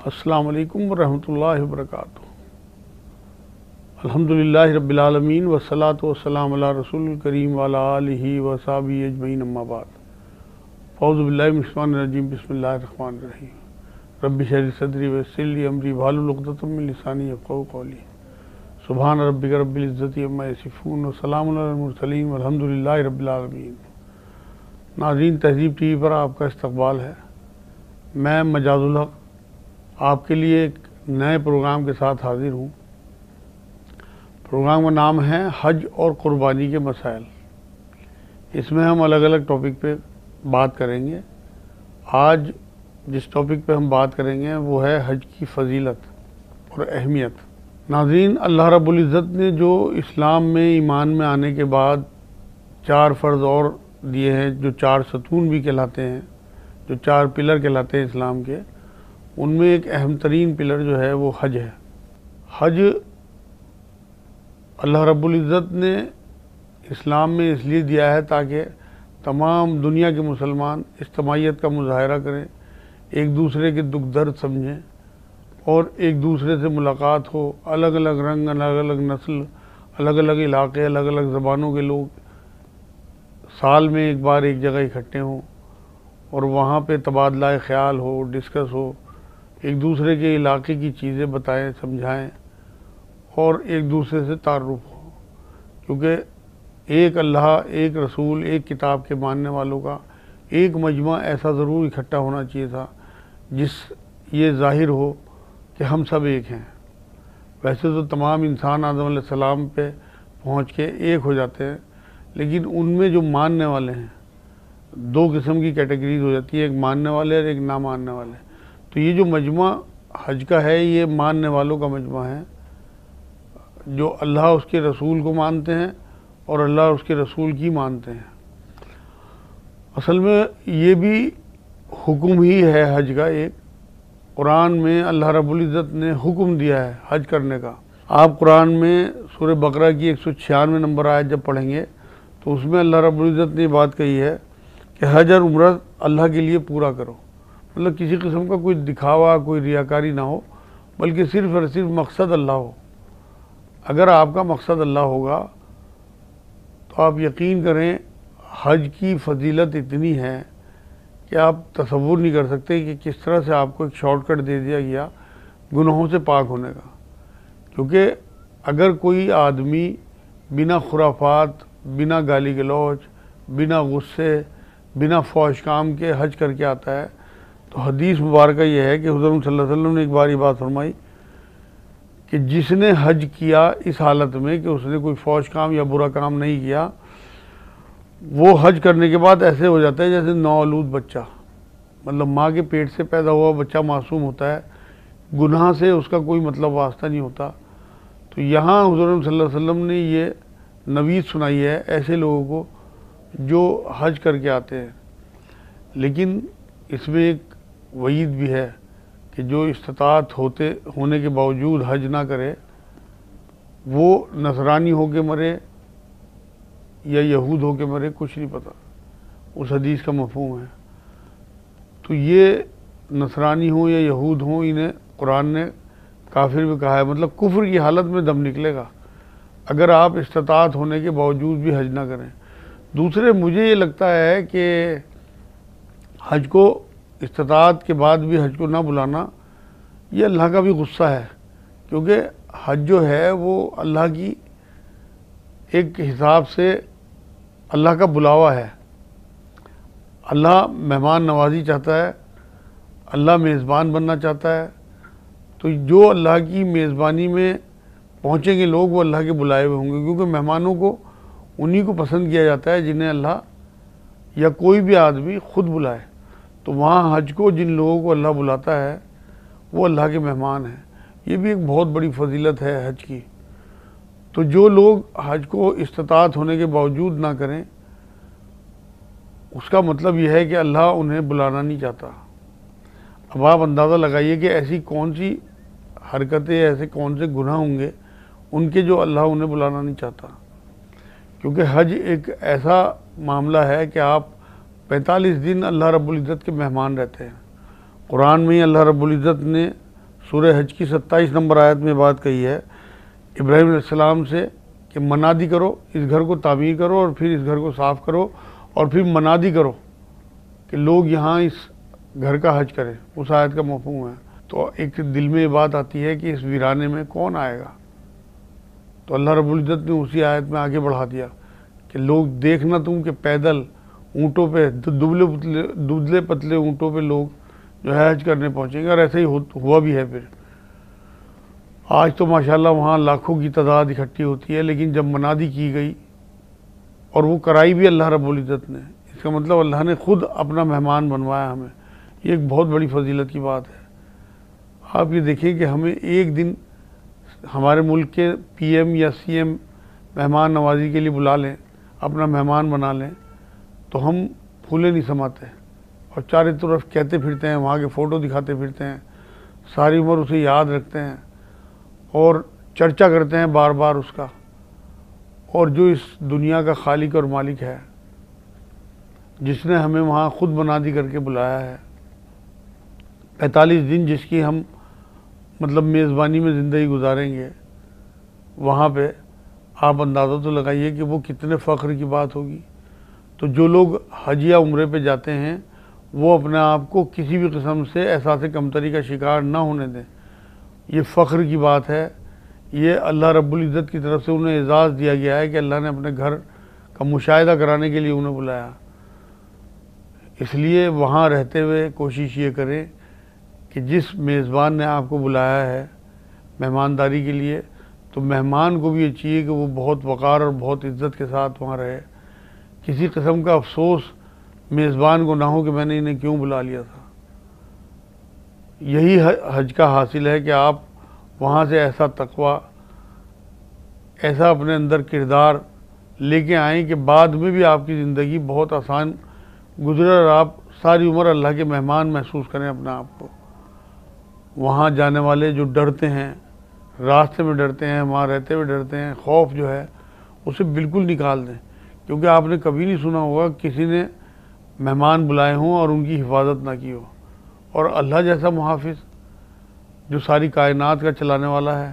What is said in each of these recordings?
السلام علیکم ورحمۃ اللہ وبرکاتہ۔ الحمدللہ رب العالمین والصلاة والسلام علی رسول الکریم وعلی آلہ وصحبہ اجمعین، اما بعد۔ اعوذ باللہ من الشیطان الرجیم، بسم اللہ الرحمن الرحیم۔ رب اشرح لی صدری ویسر لی امری واحلل عقدۃ من لسانی یفقہوا قولی۔ سبحان ربک رب العزۃ عما یصفون وسلام علی المرسلین والحمدللہ رب العالمین۔ ناظرین، تہذیب ٹی وی پر آپ کا استقبال ہے۔ میں مجاز الحق آپ کے لیے ایک نئے پروگرام کے ساتھ حاضر ہوں۔ پروگرام کا نام ہے حج اور قربانی کے مسائل۔ اس میں ہم الگ الگ ٹاپک پہ بات کریں گے۔ آج جس ٹاپک پہ ہم بات کریں گے وہ ہے حج کی فضیلت اور اہمیت۔ ناظرین، اللہ رب العزت نے جو اسلام میں ایمان میں آنے کے بعد 4 فرض اور دیے ہیں، جو 4 ستون بھی کہلاتے ہیں، جو 4 پلر کہلاتے ہیں اسلام کے، ان میں ایک اہم ترین پلر جو ہے وہ حج ہے۔ حج اللہ رب العزت نے اسلام میں اس لیے دیا ہے تاکہ تمام دنیا کے مسلمان اجتماعیت کا مظاہرہ کریں، ایک دوسرے کے دکھ درد سمجھیں اور ایک دوسرے سے ملاقات ہو۔ الگ الگ رنگ، الگ الگ نسل، الگ الگ علاقے، الگ الگ زبانوں کے لوگ سال میں ایک بار ایک جگہ اکٹھے ہوں اور وہاں پہ تبادلہ خیال ہو، ڈسکس ہو، ایک دوسرے کے علاقے کی چیزیں بتائیں، سمجھائیں اور ایک دوسرے سے تعارف ہو۔ کیونکہ ایک اللہ، ایک رسول، ایک کتاب کے ماننے والوں کا ایک مجمع ایسا ضرور اکٹھا ہونا چاہیے تھا جس یہ ظاہر ہو کہ ہم سب ایک ہیں۔ ویسے تو تمام انسان آدم علیہ السلام پہ پہنچ کے ایک ہو جاتے ہیں، لیکن ان میں جو ماننے والے ہیں 2 قسم کی کیٹیگریز ہو جاتی ہے، ایک ماننے والے اور ایک نہ ماننے والے۔ تو یہ جو مجمع حج کا ہے یہ ماننے والوں کا مجمع ہے، جو اللہ اس کے رسول کو مانتے ہیں اور اللہ اس کے رسول کی مانتے ہیں۔ اصل میں یہ بھی حکم ہی ہے حج کا ایک۔ قرآن میں اللہ رب العزت نے حکم دیا ہے حج کرنے کا۔ آپ قرآن میں سورہ بقرہ کی 196 نمبر آیت جب پڑھیں گے تو اس میں اللہ رب العزت نے یہ بات کہی ہے کہ حج اور عمرہ اللہ کے لیے پورا کرو۔ مطلب کسی قسم کا کوئی دکھاوا، کوئی ریاکاری نہ ہو، بلکہ صرف اور صرف مقصد اللہ ہو۔ اگر آپ کا مقصد اللہ ہوگا تو آپ یقین کریں حج کی فضیلت اتنی ہے کہ آپ تصور نہیں کر سکتے کہ کس طرح سے آپ کو ایک شارٹ کٹ دے دیا گیا گناہوں سے پاک ہونے کا۔ کیونکہ اگر کوئی آدمی بنا خرافات، بنا گالی گلوچ، بنا غصے، بنا فحش کام کے حج کر کے آتا ہے تو حدیث مبارکہ یہ ہے کہ حضور صلی اللہ علیہ وسلم نے ایک بار یہ بات فرمائی کہ جس نے حج کیا اس حالت میں کہ اس نے کوئی فحش کام یا برا کام نہیں کیا، وہ حج کرنے کے بعد ایسے ہو جاتا ہے جیسے نوآلود بچہ، مطلب ماں کے پیٹ سے پیدا ہوا بچہ معصوم ہوتا ہے، گناہ سے اس کا کوئی مطلب واسطہ نہیں ہوتا۔ تو یہاں حضور صلی اللہ علیہ وسلم نے یہ نوید سنائی ہے ایسے لوگوں کو جو حج کر کے آتے ہیں۔ لیکن اس میں ایک وعید بھی ہے کہ جو استطاعت ہونے کے باوجود حج نہ کرے، وہ نصرانی ہو کے مرے یا یہود ہو کے مرے، کچھ نہیں پتہ، اس حدیث کا مفہوم ہے۔ تو یہ نصرانی ہوں یا یہود ہوں، انہیں قرآن نے کافر بھی کہا ہے، مطلب کفر کی حالت میں دم نکلے گا اگر آپ استطاعت ہونے کے باوجود بھی حج نہ کریں۔ دوسرے، مجھے یہ لگتا ہے کہ حج کو استطاعت کے بعد بھی حج کو نہ بلانا یہ اللہ کا بھی غصہ ہے، کیونکہ حج جو ہے وہ اللہ کی ایک حساب سے اللہ کا بلاوا ہے۔ اللہ مہمان نوازی چاہتا ہے، اللہ میزبان بننا چاہتا ہے، تو جو اللہ کی میزبانی میں پہنچیں گے لوگ وہ اللہ کے بلائے ہوئے ہوں گے، کیونکہ مہمانوں کو انہی کو پسند کیا جاتا ہے جنہیں اللہ یا کوئی بھی آدمی خود بلائے۔ تو وہاں حج کو جن لوگوں کو اللہ بلاتا ہے وہ اللہ کے مہمان ہیں۔ یہ بھی ایک بہت بڑی فضیلت ہے حج کی۔ تو جو لوگ حج کو استطاعت ہونے کے باوجود نہ کریں، اس کا مطلب یہ ہے کہ اللہ انہیں بلانا نہیں چاہتا۔ اب آپ اندازہ لگائیے کہ ایسی کون سی حرکتیں، ایسے کون سے گناہ ہوں گے ان کے جو اللہ انہیں بلانا نہیں چاہتا۔ کیونکہ حج ایک ایسا معاملہ ہے کہ آپ 45 دن اللہ رب العزت کے مہمان رہتے ہیں۔ قرآن میں اللہ رب العزت نے سورہ حج کی 27 نمبر آیت میں بات کہی ہے ابراہیم علیہ السلام سے کہ منادی کرو، اس گھر کو تعمیر کرو اور پھر اس گھر کو صاف کرو اور پھر منادی کرو کہ لوگ یہاں اس گھر کا حج کریں۔ اس آیت کا مفہوم ہے۔ تو ایک دل میں یہ بات آتی ہے کہ اس ویرانے میں کون آئے گا؟ تو اللہ رب العزت نے اسی آیت میں آگے بڑھا دیا کہ لوگ دیکھنا تم کہ پیدل اونٹوں پہ، دبلے پتلے اونٹوں پہ لوگ جو ہے حج کرنے پہنچیں گے، اور ایسے ہی ہوا بھی ہے۔ پھر آج تو ماشاءاللہ وہاں لاکھوں کی تعداد اکٹھی ہوتی ہے، لیکن جب منادی کی گئی اور وہ کرائی بھی اللہ رب العزت نے، اس کا مطلب اللہ نے خود اپنا مہمان بنوایا ہمیں۔ یہ ایک بہت بڑی فضیلت کی بات ہے۔ آپ یہ دیکھیں کہ ہمیں ایک دن ہمارے ملک کے پی ایم یا سی ایم مہمان نوازی کے لیے بلا لیں، اپنا مہمان بنا لیں، تو ہم پھولے نہیں سماتے اور چارے طرف کہتے پھرتے ہیں، وہاں کے فوٹو دکھاتے پھرتے ہیں، ساری عمر اسے یاد رکھتے ہیں اور چرچا کرتے ہیں بار بار اس کا۔ اور جو اس دنیا کا خالق اور مالک ہے، جس نے ہمیں وہاں خود منادی کر کے بلایا ہے، 45 دن جس کی ہم مطلب میزبانی میں زندگی گزاریں گے وہاں پہ، آپ اندازہ تو لگائیے کہ وہ کتنے فخر کی بات ہوگی۔ تو جو لوگ حج یا عمرے پہ جاتے ہیں وہ اپنے آپ کو کسی بھی قسم سے احساس کمتری کا شکار نہ ہونے دیں۔ یہ فخر کی بات ہے، یہ اللہ رب العزت کی طرف سے انہیں اعزاز دیا گیا ہے کہ اللہ نے اپنے گھر کا مشاہدہ کرانے کے لیے انہیں بلایا۔ اس لیے وہاں رہتے ہوئے کوشش یہ کریں کہ جس میزبان نے آپ کو بلایا ہے مہمانداری کے لیے، تو مہمان کو بھی یہ چاہیے کہ وہ بہت وقار اور بہت عزت کے ساتھ وہاں رہے۔ کسی قسم کا افسوس میزبان کو نہ ہو کہ میں نے انہیں کیوں بلا لیا تھا۔ یہی حج کا حاصل ہے کہ آپ وہاں سے ایسا تقوی، ایسا اپنے اندر کردار لے کے آئیں کہ بعد میں بھی آپ کی زندگی بہت آسان گزرے اور آپ ساری عمر اللہ کے مہمان محسوس کریں اپنے آپ کو۔ وہاں جانے والے جو ڈرتے ہیں، راستے میں ڈرتے ہیں، وہاں رہتے ہوئے ڈرتے ہیں، خوف جو ہے اسے بالکل نکال دیں، کیونکہ آپ نے کبھی نہیں سنا ہوگا کسی نے مہمان بلائے ہوں اور ان کی حفاظت نہ کی ہو۔ اور اللہ جیسا محافظ جو ساری کائنات کا چلانے والا ہے،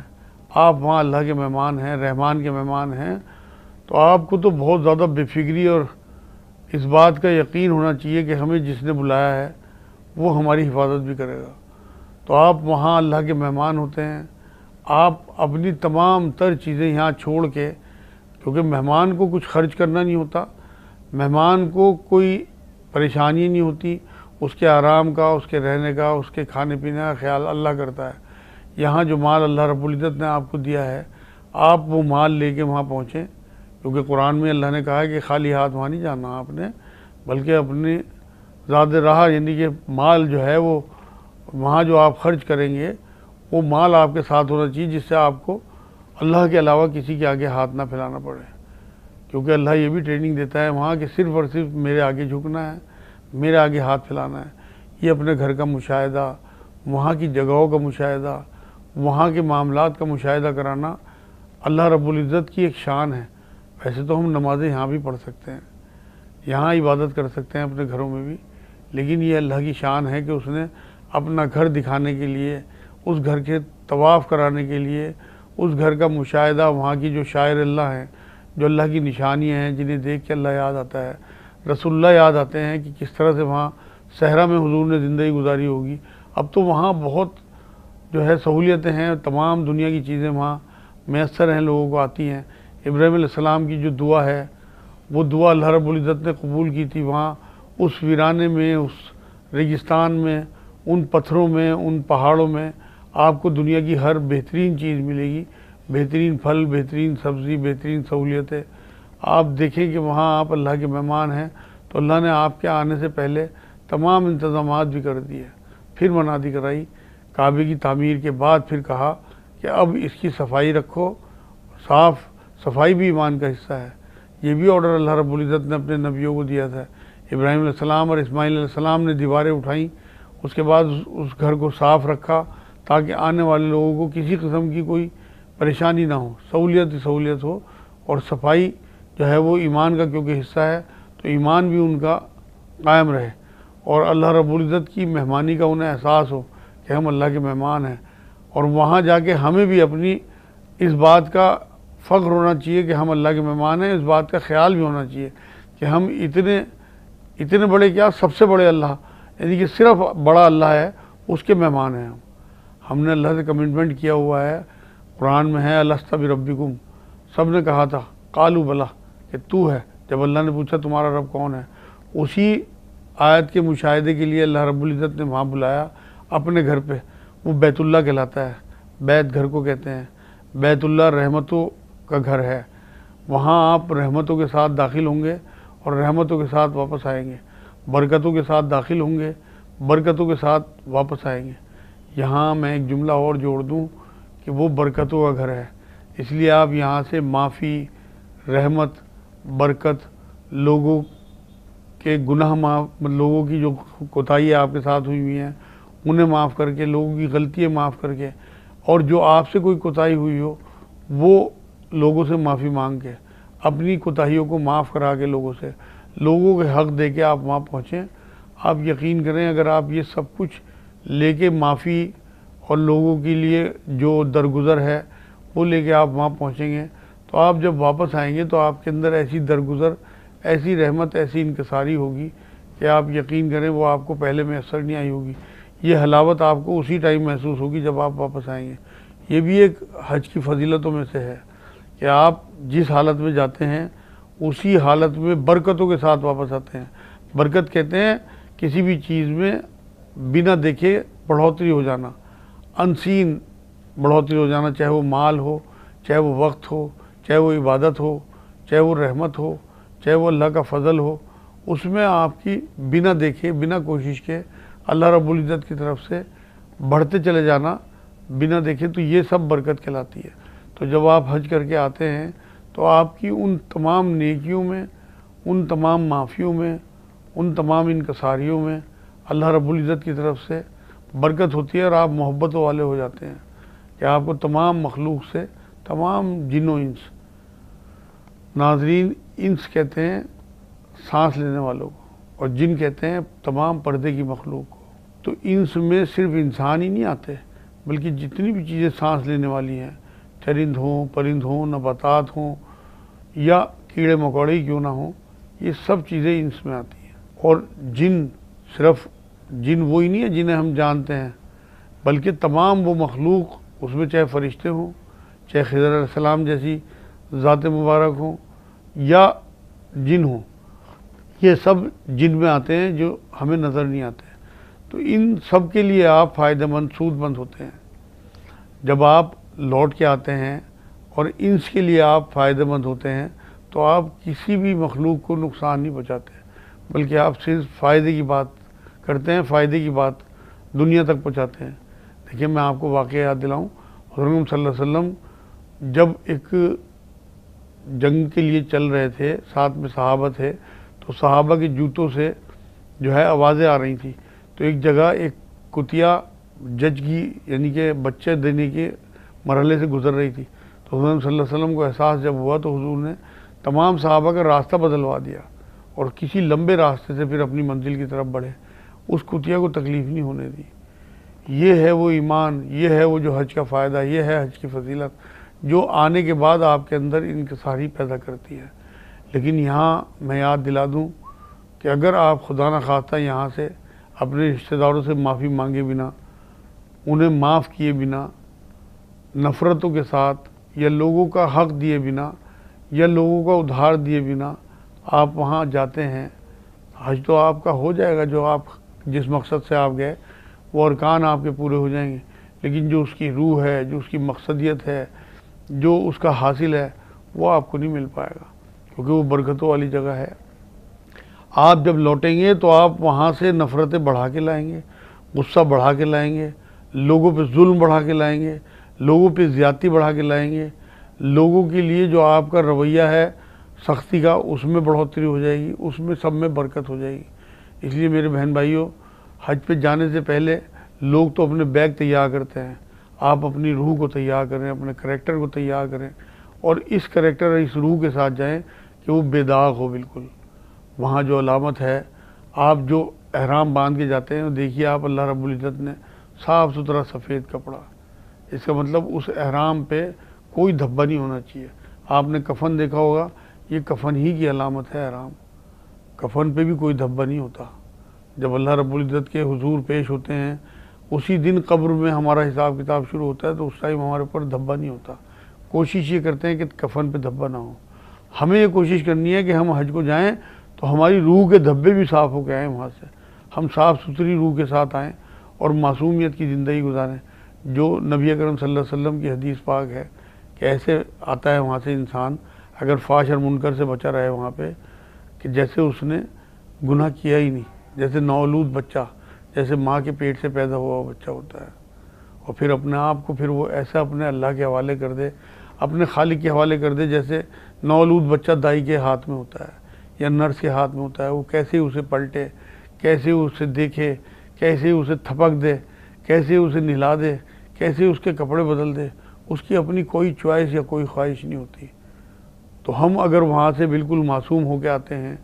آپ وہاں اللہ کے مہمان ہیں، رحمان کے مہمان ہیں، تو آپ کو تو بہت زیادہ بے فکری اور اس بات کا یقین ہونا چاہیے کہ ہمیں جس نے بلایا ہے وہ ہماری حفاظت بھی کرے گا۔ تو آپ وہاں اللہ کے مہمان ہوتے ہیں، آپ اپنی تمام تر چیزیں یہاں چھوڑ کے، کیونکہ مہمان کو کچھ خرچ کرنا نہیں ہوتا، مہمان کو کوئی پریشانی نہیں ہوتی، اس کے آرام کا، اس کے رہنے کا، اس کے کھانے پینے کا خیال اللہ کرتا ہے۔ یہاں جو مال اللہ رب العزت نے آپ کو دیا ہے، آپ وہ مال لے کے وہاں پہنچیں، کیونکہ قرآن میں اللہ نے کہا ہے کہ خالی ہاتھ وہاں نہیں جانا آپ نے، بلکہ اپنی زاد راہ، یعنی کہ مال جو ہے وہ وہاں جو آپ خرچ کریں گے وہ مال آپ کے ساتھ ہونا چاہیے، جس سے آپ کو اللہ کے علاوہ کسی کے آگے ہاتھ نہ پھیلانا پڑے، کیونکہ اللہ یہ بھی ٹریننگ دیتا ہے وہاں کہ صرف اور صرف میرے آگے جھکنا ہے، میرے آگے ہاتھ پھیلانا ہے۔ یہ اپنے گھر کا مشاہدہ، وہاں کی جگہوں کا مشاہدہ، وہاں کے معاملات کا مشاہدہ کرانا اللہ رب العزت کی ایک شان ہے۔ ویسے تو ہم نمازیں یہاں بھی پڑھ سکتے ہیں، یہاں عبادت کر سکتے ہیں اپنے گھروں میں بھی، لیکن یہ اللہ کی شان ہے کہ اس نے اپنا گھر دکھانے کے لیے، اس گھر کے طواف کرانے کے لیے، اس گھر کا مشاہدہ، وہاں کی جو شاعر اللہ ہیں، جو اللہ کی نشانیاں ہیں جنہیں دیکھ کے اللہ یاد آتا ہے، رسول اللہ یاد آتے ہیں کہ کس طرح سے وہاں صحرا میں حضور نے زندگی گزاری ہوگی۔ اب تو وہاں بہت جو ہے سہولیتیں ہیں، تمام دنیا کی چیزیں وہاں میسر ہیں، لوگوں کو آتی ہیں۔ ابراہیم علیہ السلام کی جو دعا ہے، وہ دعا اللہ رب العزت نے قبول کی تھی وہاں اس ویرانے میں، اس ریگستان میں، ان پتھروں میں، ان پہاڑوں میں آپ کو دنیا کی ہر بہترین چیز ملے گی، بہترین پھل، بہترین سبزی، بہترین سہولیتیں۔ آپ دیکھیں کہ وہاں آپ اللہ کے مہمان ہیں، تو اللہ نے آپ کے آنے سے پہلے تمام انتظامات بھی کر دیے، پھر منادی کرائی کعبے کی تعمیر کے بعد، پھر کہا کہ اب اس کی صفائی رکھو، صفائی بھی ایمان کا حصہ ہے۔ یہ بھی آرڈر اللہ رب العزت نے اپنے نبیوں کو دیا تھا۔ ابراہیم علیہ السلام اور اسماعیل علیہ السلام نے دیواریں اٹھائیں، اس کے بعد اس گھر کو صاف رکھا تاکہ آنے والے لوگوں کو کسی قسم کی کوئی پریشانی نہ ہو، سہولیت ہی سہولیت ہو، اور صفائی جو ہے وہ ایمان کا کیونکہ حصہ ہے، تو ایمان بھی ان کا قائم رہے، اور اللہ رب العزت کی مہمانی کا انہیں احساس ہو کہ ہم اللہ کے مہمان ہیں، اور وہاں جا کے ہمیں بھی اپنی اس بات کا فخر ہونا چاہیے کہ ہم اللہ کے مہمان ہیں، اس بات کا خیال بھی ہونا چاہیے کہ ہم اتنے بڑے کیا، سب سے بڑے اللہ، یعنی کہ صرف بڑا اللہ ہے، اس کے مہمان ہیں ہم نے اللہ سے کمٹمنٹ کیا ہوا ہے، قرآن میں ہے الست بربکم، سب نے کہا تھا قالوا بلا کہ تو ہے، جب اللہ نے پوچھا تمہارا رب کون ہے، اسی آیت کے مشاہدے کے لیے اللہ رب العزت نے وہاں بلایا اپنے گھر پہ، وہ بیت اللہ کہلاتا ہے، بیت گھر کو کہتے ہیں، بیت اللہ رحمتوں کا گھر ہے، وہاں آپ رحمتوں کے ساتھ داخل ہوں گے اور رحمتوں کے ساتھ واپس آئیں گے، برکتوں کے ساتھ داخل ہوں گے، برکتوں کے ساتھ واپس آئیں گے۔ یہاں میں ایک جملہ اور جوڑ دوں کہ وہ برکتوں کا گھر ہے، اس لیے آپ یہاں سے معافی، رحمت، برکت، لوگوں کے گناہ معاف، لوگوں کی جو کوتاہیاں آپ کے ساتھ ہوئی ہیں انہیں معاف کر کے، لوگوں کی غلطیاں معاف کر کے، اور جو آپ سے کوئی کوتاہی ہوئی ہو وہ لوگوں سے معافی مانگ کے، اپنی کوتاہیوں کو معاف کرا کے لوگوں کے حق دے کے آپ وہاں پہنچیں۔ آپ یقین کریں اگر آپ یہ سب کچھ لے کے، معافی اور لوگوں کے لیے جو درگزر ہے وہ لے کے آپ وہاں پہنچیں گے، تو آپ جب واپس آئیں گے تو آپ کے اندر ایسی درگزر، ایسی رحمت، ایسی انکساری ہوگی کہ آپ یقین کریں وہ آپ کو پہلے میسر نہیں آئی ہوگی۔ یہ حلاوت آپ کو اسی ٹائم محسوس ہوگی جب آپ واپس آئیں گے۔ یہ بھی ایک حج کی فضیلتوں میں سے ہے کہ آپ جس حالت میں جاتے ہیں اسی حالت میں برکتوں کے ساتھ واپس آتے ہیں۔ برکت کہتے ہیں کسی بھی چیز میں بنا دیکھے بڑھوتری ہو جانا، انسین بڑھوتری ہو جانا، چاہے وہ مال ہو، چاہے وہ وقت ہو، چاہے وہ عبادت ہو، چاہے وہ رحمت ہو، چاہے وہ اللہ کا فضل ہو، اس میں آپ کی بنا دیکھے، بنا کوشش کے اللہ رب العزت کی طرف سے بڑھتے چلے جانا بنا دیکھے، تو یہ سب برکت کہلاتی ہے۔ تو جب آپ حج کر کے آتے ہیں تو آپ کی ان تمام نیکیوں میں، ان تمام معافیوں میں، ان تمام انکساریوں میں اللہ رب العزت کی طرف سے برکت ہوتی ہے، اور آپ محبتوں والے ہو جاتے ہیں کہ آپ کو تمام مخلوق سے، تمام جن و انس، ناظرین انس کہتے ہیں سانس لینے والوں کو، اور جن کہتے ہیں تمام پردے کی مخلوق کو۔ تو انس میں صرف انسان ہی نہیں آتے، بلکہ جتنی بھی چیزیں سانس لینے والی ہیں، چرند ہوں، پرند ہوں، نباتات ہوں، یا کیڑے مکوڑے ہی کیوں نہ ہوں، یہ سب چیزیں انس میں آتی ہیں۔ اور جن، صرف جن وہی نہیں ہے جنہیں ہم جانتے ہیں، بلکہ تمام وہ مخلوق، اس میں چاہے فرشتے ہوں، چاہے خضر علیہ السلام جیسی ذات مبارک ہوں، یا جن ہوں، یہ سب جن میں آتے ہیں جو ہمیں نظر نہیں آتے۔ تو ان سب کے لیے آپ فائدہ مند، سود مند ہوتے ہیں۔ جب آپ لوٹ کے آتے ہیں اور انس کے لیے آپ فائدہ مند ہوتے ہیں تو آپ کسی بھی مخلوق کو نقصان نہیں پہنچاتے، بلکہ آپ صرف فائدے کی بات کرتے ہیں، فائدے کی بات دنیا تک پہنچاتے ہیں۔ دیکھیں میں آپ کو واقعہ یاد دلاؤں، حضرت صلی اللہ علیہ وسلم جب ایک جنگ کے لیے چل رہے تھے، ساتھ میں صحابہ تھے، تو صحابہ کے جوتوں سے جو ہے آوازیں آ رہی تھیں، تو ایک جگہ ایک کتیا جج کی، یعنی کہ بچے دینے کے مرحلے سے گزر رہی تھی، تو حضور صلی اللہ علیہ وسلم کو احساس جب ہوا تو حضور نے تمام صحابہ کا راستہ بدلوا دیا اور کسی لمبے راستے سے پھر اپنی منزل کی طرف بڑھے، اس کتیا کو تکلیف نہیں ہونے دی۔ یہ ہے وہ ایمان، یہ ہے وہ جو حج کا فائدہ، یہ ہے حج کی فضیلت جو آنے کے بعد آپ کے اندر انکساری پیدا کرتی ہے۔ لیکن یہاں میں یاد دلا دوں کہ اگر آپ خدا نخواستہ یہاں سے اپنے رشتہ داروں سے معافی مانگے بنا، انہیں معاف کیے بنا، نفرتوں کے ساتھ، یا لوگوں کا حق دیے بنا، یا لوگوں کا ادھار دیے بنا آپ وہاں جاتے ہیں، حج تو آپ کا ہو جائے گا، جو آپ جس مقصد سے آپ گئے وہ ارکان آپ کے پورے ہو جائیں گے، لیکن جو اس کی روح ہے، جو اس کی مقصدیت ہے، جو اس کا حاصل ہے، وہ آپ کو نہیں مل پائے گا، کیونکہ وہ برکتوں والی جگہ ہے۔ آپ جب لوٹیں گے تو آپ وہاں سے نفرتیں بڑھا کے لائیں گے، غصہ بڑھا کے لائیں گے، لوگوں پہ ظلم بڑھا کے لائیں گے، لوگوں پہ زیادتی بڑھا کے لائیں گے، لوگوں کے لیے جو آپ کا رویہ ہے سختی کا، اس میں بڑھوتری ہو جائے گی، اس میں سب میں برکت ہو جائے گی۔ اس لیے میرے بہن بھائیوں، حج پہ جانے سے پہلے لوگ تو اپنے بیگ تیار کرتے ہیں، آپ اپنی روح کو تیار کریں، اپنے کریکٹر کو تیار کریں، اور اس کریکٹر اور اس روح کے ساتھ جائیں کہ وہ بے داغ ہو بالکل۔ وہاں جو علامت ہے، آپ جو احرام باندھ کے جاتے ہیں، دیکھیے آپ اللہ رب العزت نے صاف ستھرا سفید کپڑا، اس کا مطلب اس احرام پہ کوئی دھبا نہیں ہونا چاہیے۔ آپ نے کفن دیکھا ہوگا، یہ کفن ہی کی علامت ہے احرام، کفن پہ بھی کوئی دھبا نہیں ہوتا۔ جب اللہ رب العزت کے حضور پیش ہوتے ہیں اسی دن قبر میں ہمارا حساب کتاب شروع ہوتا ہے، تو اس ٹائم ہمارے اوپر دھبا نہیں ہوتا۔ کوشش یہ کرتے ہیں کہ کفن پہ دھبا نہ ہو۔ ہمیں یہ کوشش کرنی ہے کہ ہم حج کو جائیں تو ہماری روح کے دھبے بھی صاف ہو کے آئیں وہاں سے، ہم صاف ستھری روح کے ساتھ آئیں اور معصومیت کی زندگی گزاریں، جو نبی اکرم صلی اللہ علیہ وسلم کی حدیث پاک ہے کہ ایسے آتا ہے وہاں سے انسان اگر فحش اور منکر سے بچا رہے وہاں پہ کہ جیسے اس نے گناہ کیا ہی نہیں، جیسے نوولود بچہ، جیسے ماں کے پیٹ سے پیدا ہوا بچہ ہوتا ہے، اور پھر اپنے آپ کو پھر وہ ایسا اپنے اللہ کے حوالے کر دے، اپنے خالق کے حوالے کر دے، جیسے نوولود بچہ دائی کے ہاتھ میں ہوتا ہے یا نرس کے ہاتھ میں ہوتا ہے۔ وہ کیسے اسے پلٹے، کیسے اسے دیکھے، کیسے اسے تھپک دے، کیسے اسے نہلا دے، کیسے اس کے کپڑے بدل دے، اس کی اپنی کوئی چوائس یا کوئی خواہش نہیں ہوتی۔ تو ہم اگر وہاں سے بالکل معصوم ہو کے آتے ہیں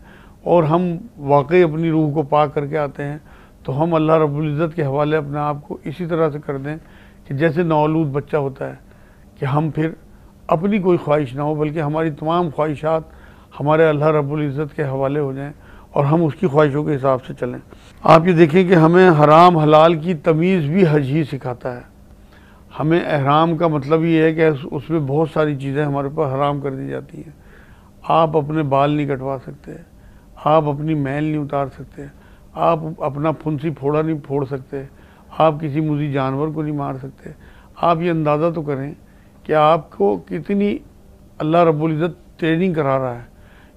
اور ہم واقعی اپنی روح کو پاک کر کے آتے ہیں تو ہم اللہ رب العزت کے حوالے اپنے آپ کو اسی طرح سے کر دیں کہ جیسے نوولود بچہ ہوتا ہے، کہ ہم پھر اپنی کوئی خواہش نہ ہو بلکہ ہماری تمام خواہشات ہمارے اللہ رب العزت کے حوالے ہو جائیں اور ہم اس کی خواہشوں کے حساب سے چلیں۔ آپ یہ دیکھیں کہ ہمیں حرام حلال کی تمیز بھی حج ہی سکھاتا ہے۔ ہمیں احرام کا مطلب یہ ہے کہ اس میں بہت ساری چیزیں ہمارے اوپر حرام کر دی جاتی ہیں۔ آپ اپنے بال نہیں کٹوا سکتے، آپ اپنی میل نہیں اتار سکتے، آپ اپنا پھنسی پھوڑا نہیں پھوڑ سکتے، آپ کسی موذی جانور کو نہیں مار سکتے۔ آپ یہ اندازہ تو کریں کہ آپ کو کتنی اللہ رب العزت ٹریننگ کرا رہا ہے۔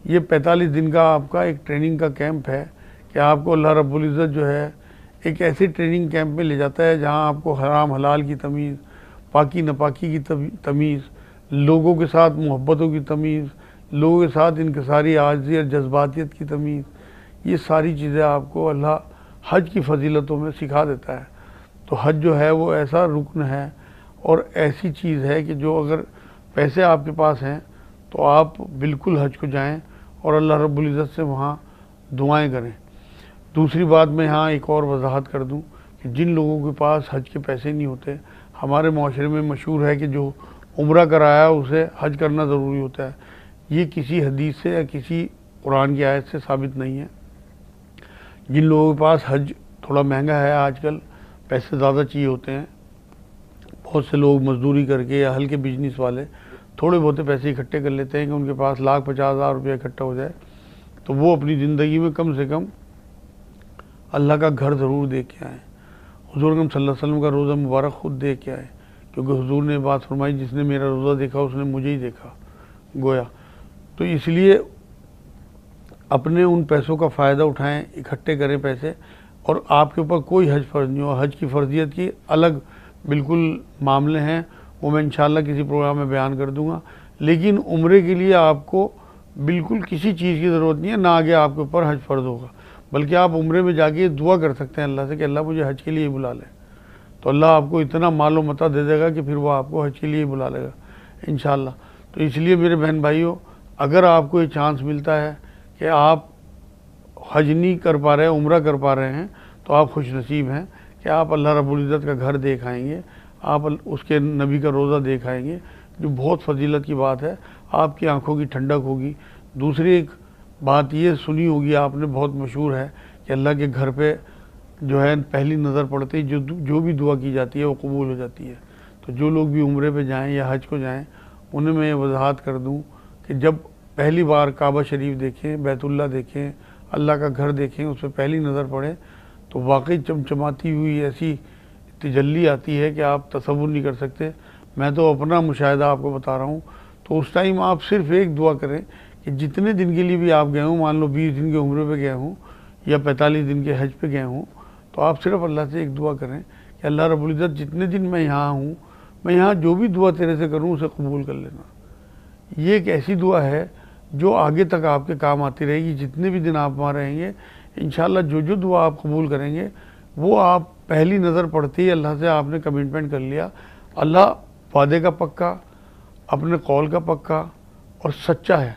یہ 45 دن کا آپ کا ایک ٹریننگ کا کیمپ ہے کہ آپ کو اللہ رب العزت جو ہے ایک ایسی ٹریننگ کیمپ میں لے جاتا ہے جہاں آپ کو حرام حلال کی تمیز، پاکی ناپاکی کی تمیز، لوگوں کے ساتھ محبتوں کی تمیز، لوگوں کے ساتھ انکساری عاجزی اور جذباتیت کی تمیز، یہ ساری چیزیں آپ کو اللہ حج کی فضیلتوں میں سکھا دیتا ہے۔ تو حج جو ہے وہ ایسا رکن ہے اور ایسی چیز ہے کہ جو اگر پیسے آپ کے پاس ہیں تو آپ بالکل حج کو جائیں اور اللہ رب العزت سے وہاں دعائیں کریں۔ دوسری بات میں یہاں ایک اور وضاحت کر دوں کہ جن لوگوں کے پاس حج کے پیسے نہیں ہوتے، ہمارے معاشرے میں مشہور ہے کہ جو عمرہ کرایا اسے حج کرنا ضروری ہوتا ہے۔ یہ کسی حدیث سے یا کسی قرآن کی آیت سے ثابت نہیں ہے۔ جن لوگوں کے پاس حج تھوڑا مہنگا ہے، آج کل پیسے زیادہ چاہیے ہوتے ہیں، بہت سے لوگ مزدوری کر کے یا ہلکے بزنس والے تھوڑے بہت پیسے اکٹھے کر لیتے ہیں کہ ان کے پاس 1,50,000 روپے اکٹھا ہو جائے، تو وہ اپنی زندگی میں کم سے کم اللہ کا گھر ضرور دیکھ کے آئیں، حضور اکرم صلی اللہ علیہ وسلم کا روزہ مبارک خود دیکھ کے آئیں، کیونکہ حضور نے بات فرمائی جس نے میرا روزہ دیکھا اس نے مجھے ہی دیکھا گویا۔ تو اس لیے اپنے ان پیسوں کا فائدہ اٹھائیں، اکٹھے کریں پیسے، اور آپ کے اوپر کوئی حج فرض نہیں ہو۔ حج کی فرضیت کی الگ بالکل معاملے ہیں، وہ میں انشاءاللہ کسی پروگرام میں بیان کر دوں گا، لیکن عمرے کے لیے آپ کو بالکل کسی چیز کی ضرورت نہیں ہے، نہ آگے آپ کے اوپر حج فرض ہوگا، بلکہ آپ عمرے میں جا کے دعا کر سکتے ہیں اللہ سے کہ اللہ مجھے حج کے لیے بلا لے، تو اللہ آپ کو اتنا مال و متاع دے دے گا کہ پھر وہ آپ کو حج کے لیے بلا لے گا انشاءاللہ۔ تو اس لیے میرے بہن بھائیوں، اگر آپ کو یہ چانس ملتا ہے کہ آپ حج نہیں کر پا رہے ہیں، عمرہ کر پا رہے ہیں، تو آپ خوش نصیب ہیں کہ آپ اللہ رب العزت کا گھر دیکھ آئیں گے، آپ اس کے نبی کا روزہ دیکھ آئیں گے، جو بہت فضیلت کی بات ہے، آپ کی آنکھوں کی ٹھنڈک ہوگی۔ دوسری ایک بات یہ سنی ہوگی آپ نے، بہت مشہور ہے کہ اللہ کے گھر پہ جو ہے پہلی نظر پڑتے ہی جو بھی دعا کی جاتی ہے وہ قبول ہو جاتی ہے۔ تو جو لوگ بھی عمرے پہ جائیں یا حج کو جائیں، انہیں میں یہ وضاحت کر دوں کہ جب پہلی بار کعبہ شریف دیکھیں، بیت اللہ دیکھیں، اللہ کا گھر دیکھیں، اس پہ پہلی نظر پڑے تو واقعی چمچماتی ہوئی ایسی تجلی آتی ہے کہ آپ تصور نہیں کر سکتے۔ میں تو اپنا مشاہدہ آپ کو بتا رہا ہوں۔ تو اس ٹائم آپ صرف ایک دعا کریں کہ جتنے دن کے لیے بھی آپ گئے ہوں، مان لو 20 دن کے عمرے پہ گئے ہوں یا 45 دن کے حج پہ گئے ہوں، تو آپ صرف اللہ سے ایک دعا کریں کہ اللہ رب العزت جتنے دن میں یہاں ہوں، میں یہاں جو بھی دعا تیرے سے کروں اسے قبول کر لینا۔ یہ ایک ایسی دعا ہے جو آگے تک آپ کے کام آتی رہے گی، جتنے بھی دن آپ وہاں رہیں گے انشاءاللہ جو دعا آپ قبول کریں گے وہ آپ پہلی نظر پڑتے ہی اللہ سے آپ نے کمٹمنٹ کر لیا۔ اللہ وعدے کا پکا، اپنے قول کا پکا اور سچا ہے،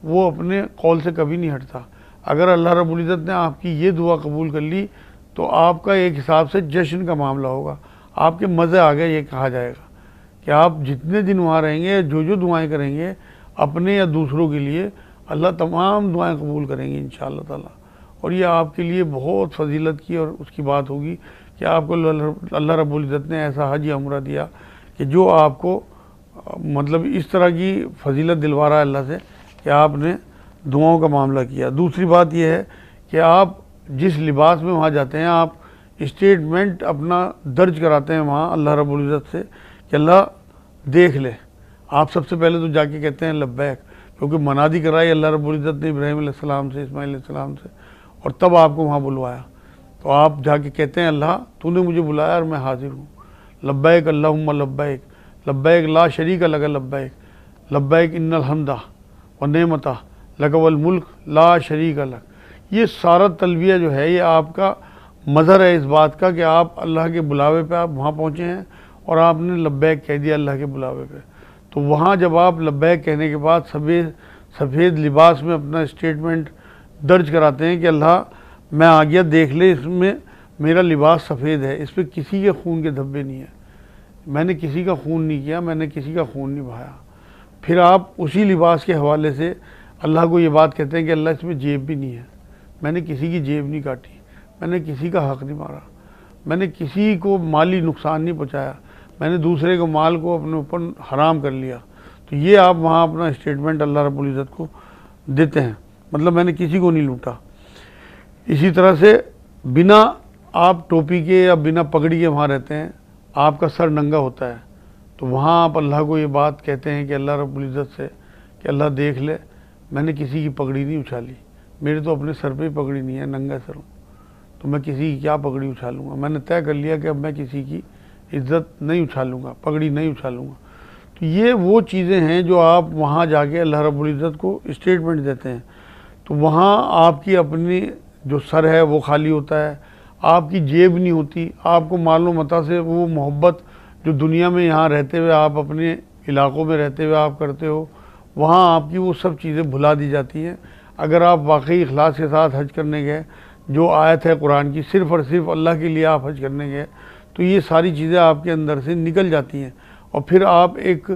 وہ اپنے قول سے کبھی نہیں ہٹتا۔ اگر اللہ رب العزت نے آپ کی یہ دعا قبول کر لی تو آپ کا ایک حساب سے جشن کا معاملہ ہوگا، آپ کے مزے آ گئے یہ کہا جائے گا۔ کہ آپ جتنے دن وہاں رہیں گے، جو دعائیں کریں گے اپنے یا دوسروں کے لیے، اللہ تمام دعائیں قبول کریں گے انشاءاللہ تعالیٰ۔ اور یہ آپ کے لیے بہت فضیلت کی اور اس کی بات ہوگی کہ آپ کو اللہ رب العزت نے ایسا حج یا عمرہ دیا کہ جو آپ کو مطلب اس طرح کی فضیلت دلوا رہا ہے اللہ سے کہ آپ نے دعاؤں کا معاملہ کیا۔ دوسری بات یہ ہے کہ آپ جس لباس میں وہاں جاتے ہیں، آپ اسٹیٹمنٹ اپنا درج کراتے ہیں وہاں اللہ رب العزت سے کہ اللہ دیکھ لے۔ آپ سب سے پہلے تو جا کے کہتے ہیں لبیک، کیونکہ منادی کرائی اللہ رب العزت نے ابراہیم علیہ السلام سے، اسماعیل علیہ السلام سے، اور تب آپ کو وہاں بلوایا۔ تو آپ جا کے کہتے ہیں اللہ تو نے مجھے بلایا اور میں حاضر ہوں، لبیک اللہم لبیک، لبیک لا شریک لک لبیک، لبیک ان الحمد والنعمت لک والملک لا شریک لک۔ یہ سارا تلبیہ جو ہے یہ آپ کا مظہر ہے اس بات کا کہ آپ اللہ کے بلاوے پہ آپ وہاں پہنچے ہیں اور آپ نے لبیک کہہ دیا اللہ کے بلاوے پہ۔ تو وہاں جب آپ لبیک کہنے کے بعد سفید لباس میں اپنا اسٹیٹمنٹ درج کراتے ہیں کہ اللہ میں آ گیا، دیکھ لے، اس میں میرا لباس سفید ہے، اس پہ کسی کے خون کے دھبے نہیں ہیں، میں نے کسی کا خون نہیں کیا، میں نے کسی کا خون نہیں بہایا۔ پھر آپ اسی لباس کے حوالے سے اللہ کو یہ بات کہتے ہیں کہ اللہ اس میں جیب بھی نہیں ہے، میں نے کسی کی جیب نہیں کاٹی، میں نے کسی کا حق نہیں مارا، میں نے کسی کو مالی نقصان نہیں پہنچایا، میں نے دوسرے کو مال کو اپنے اوپر حرام کر لیا۔ تو یہ آپ وہاں اپنا اسٹیٹمنٹ اللہ رب العزت کو دیتے ہیں، مطلب میں نے کسی کو نہیں لوٹا۔ اسی طرح سے بنا آپ ٹوپی کے یا بنا پگڑی کے وہاں رہتے ہیں، آپ کا سر ننگا ہوتا ہے، تو وہاں آپ اللہ کو یہ بات کہتے ہیں کہ اللہ رب العزت سے کہ اللہ دیکھ لے، میں نے کسی کی پگڑی نہیں اچھالی، میرے تو اپنے سر پہ ہی پگڑی نہیں ہے، ننگا سر ہوں، تو میں کسی کی کیا پگڑی اچھالوں گا؟ میں نے طے کر لیا کہ اب میں کسی کی عزت نہیں اچھالوں گا، پگڑی نہیں اچھالوں گا۔ تو یہ وہ چیزیں ہیں جو آپ وہاں جا کے اللہ رب العزت کو اسٹیٹمنٹ دیتے ہیں۔ تو وہاں آپ کی اپنی جو سر ہے وہ خالی ہوتا ہے، آپ کی جیب نہیں ہوتی، آپ کو مال و متاع سے وہ محبت جو دنیا میں یہاں رہتے ہوئے آپ اپنے علاقوں میں رہتے ہوئے آپ کرتے ہو، وہاں آپ کی وہ سب چیزیں بھلا دی جاتی ہیں۔ اگر آپ واقعی اخلاص کے ساتھ حج کرنے گئے، جو آیت ہے قرآن کی، صرف اور صرف اللہ کے لیے آپ حج کرنے گئے، تو یہ ساری چیزیں آپ کے اندر سے نکل جاتی ہیں، اور پھر آپ ایک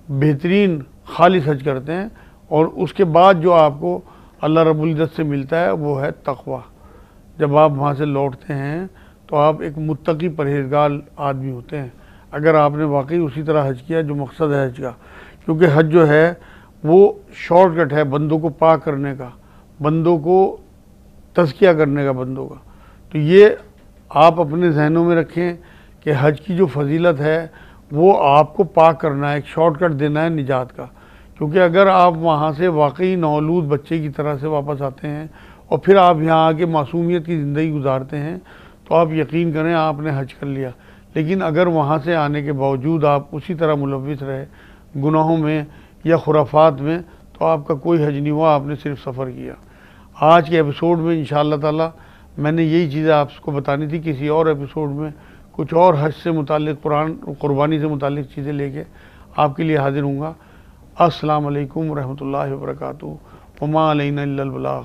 بہترین خالص حج کرتے ہیں، اور اس کے بعد جو آپ کو اللہ رب العزت سے ملتا ہے وہ ہے تقویٰ۔ جب آپ وہاں سے لوٹتے ہیں تو آپ ایک متقی پرہیزگار آدمی ہوتے ہیں، اگر آپ نے واقعی اسی طرح حج کیا جو مقصد ہے حج کا، کیونکہ حج جو ہے وہ شارٹ کٹ ہے بندوں کو پاک کرنے کا، بندوں کو تزکیہ کرنے کا بندوں کا۔ تو یہ آپ اپنے ذہنوں میں رکھیں کہ حج کی جو فضیلت ہے وہ آپ کو پاک کرنا ہے، ایک شارٹ کٹ دینا ہے نجات کا۔ کیونکہ اگر آپ وہاں سے واقعی نوولود بچے کی طرح سے واپس آتے ہیں اور پھر آپ یہاں آ کے معصومیت کی زندگی گزارتے ہیں تو آپ یقین کریں آپ نے حج کر لیا۔ لیکن اگر وہاں سے آنے کے باوجود آپ اسی طرح ملوث رہے گناہوں میں یا خرافات میں، تو آپ کا کوئی حج نہیں ہوا، آپ نے صرف سفر کیا۔ آج کے ایپیسوڈ میں انشاءاللہ تعالی میں نے یہی چیزیں آپ کو بتانی تھی، کسی اور ایپیسوڈ میں کچھ اور حج سے متعلق، قربانی سے متعلق چیزیں لے کے آپ کے لیے حاضر ہوں گا۔ السلام علیکم ورحمۃ اللہ وبرکاتہ، وما علینا الا البلاغ۔